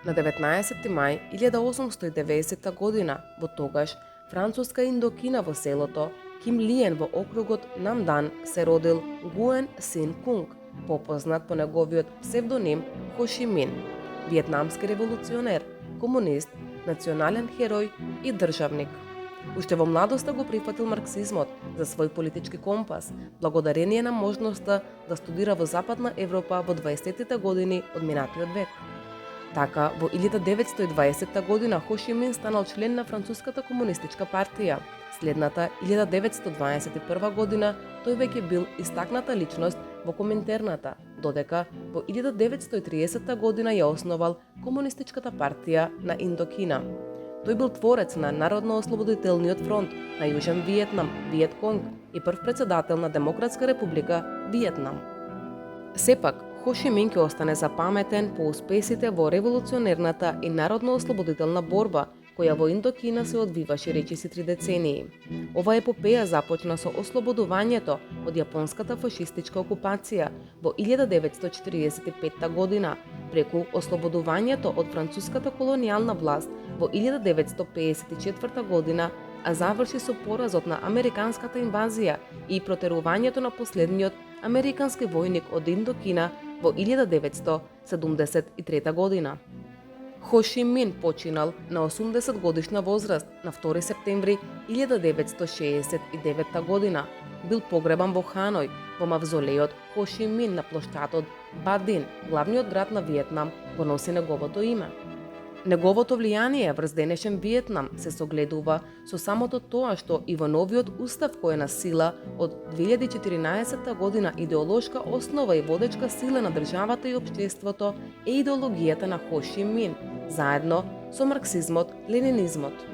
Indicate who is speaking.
Speaker 1: На 19 мај 1890 година во тогаш француска Индокина во селото Ким Лиен во округот Намдан се родил Гуен Син Кунг, попознат по неговиот псевдоним Хо Ши Мин, виетнамски револуционер, комунист, национален херој и државник. Уште во младоста го прифатил марксизмот за свој политички компас, благодарение на можноста да студира во Западна Европа во 20-тите години од минатиот век. Така, во 1920 година Хо Ши Мин станал член на Француската комунистичка партија. Следната 1921 година тој веќе бил истакната личност во Коминтерната, додека во 1930 година ја основал Комунистичката партија на Индокина. Тој бил творец на Народно-ослободителниот фронт на Јужен Виетнам, Виетконг, и прв председател на Демократска република Виетнам. Сепак, Хо Ши Мин ќе остане запаметен по успесите во револуционерната и народно-ослободителна борба, која во Индокина се одвиваше речиси 3 децении. Ова епопеја започна со ослободувањето од јапонската фашистичка окупација во 1945 година, преку ослободувањето од француската колонијална власт во 1954 година, а заврши со поразот на американската инвазија и протерувањето на последниот американски војник од Индокина во 1973 година. Хо Ши Мин починал на 80 годишна возраст на 2 септември 1969 година. Бил погребан во Ханој, во мавзолеот Хо Ши Мин на плоштадот Ба Дин, главниот град на Виетнам, го носи неговото име. Неговото влијание врз денешен Виетнам се согледува со самото тоа што и во новиот устав кој е на сила од 2014 година идеолошка основа и водечка сила на државата и општеството е идеологијата на Хо Ши Мин, заедно со марксизмот, ленинизмот.